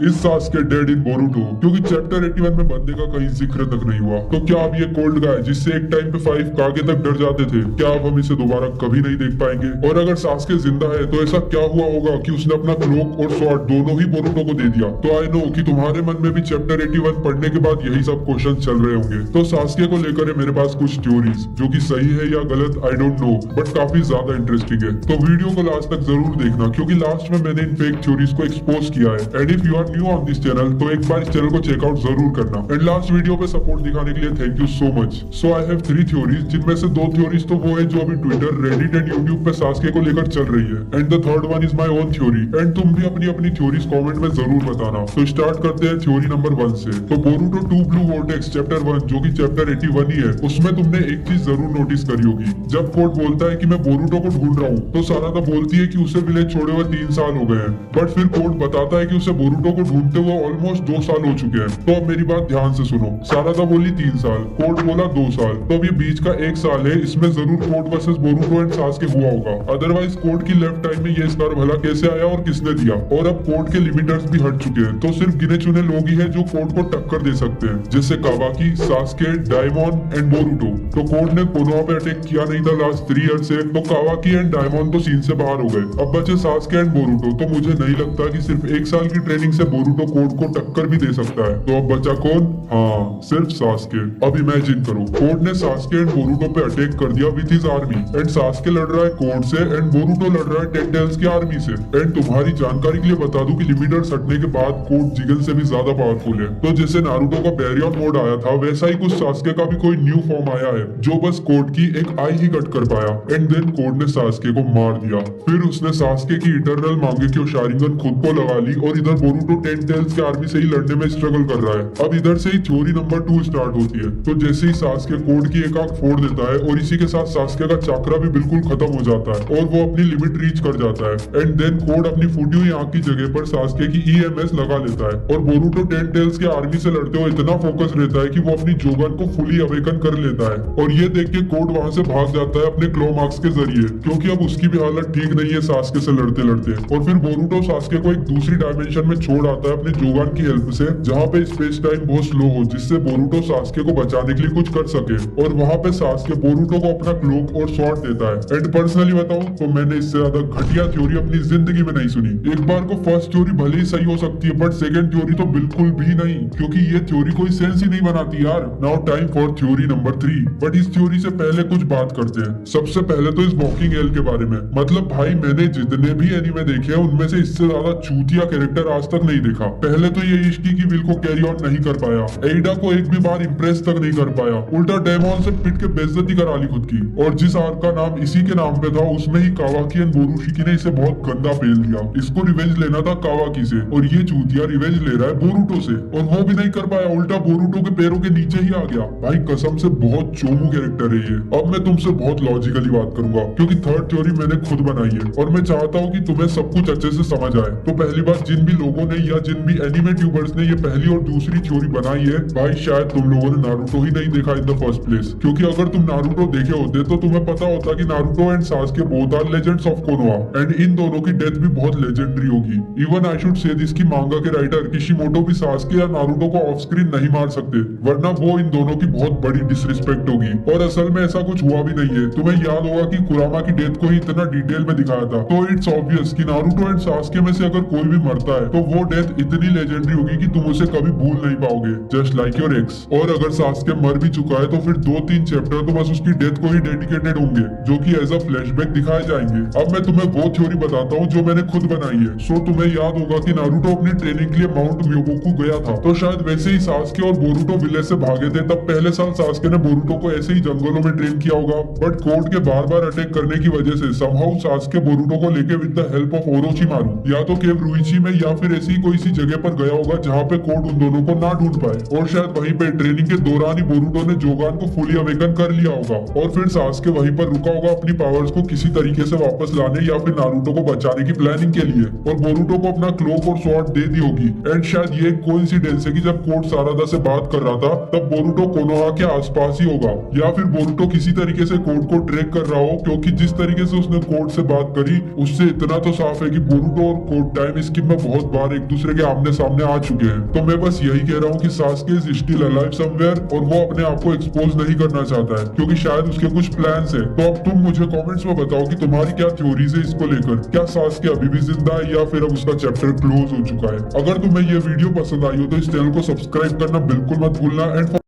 इस Sasuke dead इन Boruto, क्योंकि chapter 81 में बंदे का कहीं जिक्र तक नहीं हुआ। तो क्या अब ये कोल्ड गाय जिससे एक टाइम पे 5 कागे तक डर जाते थे, क्या अब हम इसे दोबारा कभी नहीं देख पाएंगे? और अगर सास्के जिंदा है तो ऐसा क्या हुआ होगा कि उसने अपना क्लोक और स्वॉर्ड दोनों ही बोरुटो को दे दिया? तो आई नो कि तुम्हारे मन में भी चैप्टर 81 पढ़ने के बाद यही सब क्वेश्चन चल रहे होंगे। तो सास्के को लेकर है मेरे पास कुछ थ्योरीज, जो कि सही है या गलत आई डोंट नो, बट काफी ज्यादा इंटरेस्टिंग है। तो वीडियो को लास्ट तक जरूर देखना, क्योंकि लास्ट में मैंने इन फेक थ्योरीज को एक्सपोज किया है। And if you are new on this channel तो एक बार इस चैनल को चेकआउट जरूर करना। एंड लास्ट वीडियो पे सपोर्ट दिखाने के लिए thank you so much. So I have 3 theories, जिनमें से 2 थ्योरीज तो वो है जो अभी ट्विटर, रेडिट एंड यूट्यूब पे सास्के को लेकर चल रही है, and the third one is my own theory. And तुम भी अपनी अपनी थ्योरीज कमेंट में जरूर बताना। तो स्टार्ट करते हैं थ्योरी नंबर 1 से। तो बोरुटो 2 ब्लू वोर्टेक्स चैप्टर 1, जो कि चैप्टर 81 ही है, उसमें तुमने एक चीज जरूर नोटिस करी होगी। जब कोड बोलता है कि मैं बोरुटो को ढूंढ रहा हूँ, तो सारादा बोलती है कि उसे विलेज छोड़े हुए 3 साल हो गए हैं। बट फिर कोड बताता है कि उसे बोरुटो को ढूंढते हुए ऑलमोस्ट 2 साल हो चुके हैं। तो अब मेरी बात ध्यान से सुनो। सारादा बोली 3 साल, कोड बोला 2 साल, तो अब ये बीच का 1 साल है, इसमें जरूर code versus Boruto and Sasuke हुआ होगा। अदरवाइज कोड की लेफ्ट टाइम में ये स्कार भला कैसे आया और किसने दिया? और अब कोड के लिमिटर्स भी हट चुके हैं, तो सिर्फ गिने चुने लोग ही हैं जो कोड को टक्कर दे सकते हैं, जैसे कावाकी, सास्के, डायमॉन एंड बोरुटो। तो कोड ने कोनोहा पे अटैक किया नहीं था लास्ट 3 ईयर से, तो कावाकी एंड डायमॉन तो सीन से बाहर हो गए। अब बचे सास्के एंड बोरुटो। तो मुझे नहीं लगता कि सिर्फ 1 साल की ट्रेनिंग से बोरुटो कोड को टक्कर भी दे सकता है। तो अब बचा कौन? हाँ, सिर्फ सास्के। अब इमेजिन करो, कोड ने सास्के एंड बोरुटो पे अटैक कर दिया with his army, and Sasuke लड़ रहा है कोड से एंड बोरुटो लड़ रहा है टेन टेल्स की आर्मी से। एंड तुम्हारी जानकारी के लिए बता दूं कि लिमिटर्स हटने के बाद कोड जिगन से भी ज्यादा पावरफुल है। तो जैसे नारुतो का बैरियन मोड आया था, वैसा ही कुछ सास्के का भी कोई न्यू फॉर्म आया है, जो बस कोड की एक आई ही कट कर पाया। एंड देन कोड ने सास्के को मार दिया। फिर उसने सास्के की इटरनल मांगे की शारिंगन खुद को लगा ली, और इधर बोरुटो टेन टेल्स की आर्मी से ही लड़ने में स्ट्रगल कर रहा है। अब इधर से ही थ्योरी नंबर 2 स्टार्ट होती है। तो जैसे ही सास्के कोड की एक आंख फोड़ देता है, और इसी के साथ सास्के का चक्रा भी बिल्कुल खत्म हो जाता है, और वो अपनी लिमिट रीच कर जाता है। एंड देन कोड अपनी फूटी हुई आंख की जगह पर सास्के की ईएमएस लगा लेता है, और बोरुटो टेन टेल्स के आर्मी से लड़ते हुए इतना फोकस रहता है कि वो अपनी जोगन को फुली अवेकन कर लेता है। और ये देख के कोड वहां से भाग जाता है अपने क्लो मार्क्स के जरिए, क्योंकि अब उसकी भी हालत ठीक नहीं है सास्के से लड़ते लड़ते। और फिर बोरुटो सास्के को एक दूसरी डायमेंशन में छोड़ आता है अपने जोगन की हेल्प से, जहाँ पे स्पेस टाइम बहुत स्लो हो, जिससे बोरुटो सास्के को बचाने के लिए कुछ कर सके। और वहाँ पे सास्के बोरुटो को अपना क्लोक और स्वॉर्ड देता है। एंड पर्सनली बताऊं तो मैंने इससे ज्यादा घटिया थ्योरी अपनी जिंदगी में नहीं सुनी। एक बार को फर्स्ट थ्योरी भले ही सही हो सकती है, बट सेकंड थ्योरी तो बिल्कुल भी नहीं, क्योंकि ये थ्योरी कोई सेंस ही नहीं बनाती यार। Now time for theory number 3। But इस थ्योरी से पहले कुछ बात करते हैं। सबसे पहले तो इस वॉकिंग एल के बारे में। मतलब भाई, मैंने जितने भी एनीमे देखे हैं उनमें से इससे ज्यादा चूतिया कैरेक्टर आज तक नहीं देखा। पहले तो ये इश्की की विल को कैरी ऑन नहीं कर पाया, एइडा को एक भी बार इंप्रेस तक नहीं कर पाया, उल्टा डेमोन से पिट के बेइज्जती करा ली खुद की। और जिस आर्क का नाम इसी के नाम पे था, उसमें ही कावाकी एंड बोरुशिकी ने इसे बहुत गंदा फेल दिया। इसको रिवेंज लेना था कावाकी से, और ये चूतिया रिवेंज ले रहा है बोरुटो से, और वो भी नहीं कर पाया, उल्टा बोरुटो के पैरों के नीचे ही आ गया। भाई कसम से बहुत चोमू कैरेक्टर है ये। अब मैं तुमसे बहुत लॉजिकली बात करूंगा, क्योंकि थर्ड थ्योरी मैंने खुद बनाई है, और मैं चाहता हूँ कि तुम्हें सब कुछ अच्छे से समझ आए। तो पहली बात, जिन भी लोगों ने या जिन भी एनिमे ट्यूबर्स ने ये पहली और दूसरी थ्योरी बनाई है, भाई शायद तुम लोगों ने नारुतो ही नहीं देखा इन द फर्स्ट प्लेस। क्योंकि अगर तुम नारुतो देखे होते तो तुम्हें पता होता कि Naruto and Sasuke both are legends of Konoha, and इन दोनों की डेथ भी बहुत लेजेंडरी होगी। Even I should say this की मांगा के राइटर किशिमोटो भी सास्के या नारुतो को ऑफ स्क्रीन नहीं मार सकते, वरना वो इन दोनों की बहुत बड़ी डिसरिस्पेक्ट होगी। और असल में ऐसा कुछ हुआ भी नहीं है। तुम्हें याद होगा कि कुरामा की डेथ को ही इतना डिटेल में दिखाया था। तो इट्स ऑब्वियस कि नारुतो एंड सास्के में से अगर कोई भी मरता है, तो वो डेथ इतनी लेजेंडरी होगी कि तुम उसे कभी भूल नहीं पाओगे, जस्ट लाइक योर एक्स। और अगर सास्के मर भी चुका है, तो फिर 2-3 चैप्टर तो बस उसकी डेथ को ही डेडिकेटेड होंगे, जो कि एज अ फ्लैशबैक दिखाए जाएंगे। अब मैं तुम्हें वो थ्योरी बताता हूँ जो मैंने खुद बनाई है। सो तुम्हें याद होगा कि नारुतो अपनी ट्रेनिंग के लिए माउंट म्योगोकू गया था, तो शायद वैसे ही सास्के और बोरुटो विलेज से भागे थे। तब पहले साल सास्के ने बोरुटो को ऐसे ही जंगलों में ट्रेन किया होगा, बट कोड के बार बार अटैक करने की वजह से समहाउ सास्के बोरुटो को लेके with the help of Orochimaru या तो केव रुइची में या फिर ऐसी कोई सी जगह पर गया होगा जहाँ पे कोड उन दोनों को ना ढूंढ पाए, और शायद वहीं पे ट्रेनिंग के दौरान ही बोरुटो ने जोगान को फुली अवेकन कर लिया होगा, और फिर सास्के वहीं पर रुका होगा अपनी पावर्स को किसी तरीके से वापस लाने या फिर नारुतो को बचाने की प्लानिंग के लिए, और बोरुटो को अपना क्लोक और स्वॉर्ड दे दी होगी। एंड शायद ये कोइंसिडेंस है कि जब कोड सारादा से बात कर रहा था, तब बोरुटो कोनोहा के आसपास ही होगा, या फिर बोरुटो किसी तरीके से कोड को ट्रैक कर रहा हो, क्योंकि जिस तरीके से उसने कोड से बात करी, उससे इतना तो साफ है कि बोरुटो और कोड टाइम स्किप में बहुत बार एक दूसरे के आमने सामने आ चुके हैं। तो मैं बस यही कह रहा हूँ कि Sasuke is still alive somewhere और वो अपने आप को एक्सपोज नहीं करना चाहता है क्योंकि शायद उसके कुछ प्लान्स है। तो अब तुम मुझे कमेंट्स में बताओ कि तुम्हारी क्या थ्योरीज है इसको लेकर। क्या सास्के अभी भी जिंदा है या फिर अब उसका चैप्टर क्लोज हो चुका है? अगर तुम्हें ये वीडियो पसंद आई हो तो इस चैनल को सब्सक्राइब करना बिल्कुल मत भूलना। एंड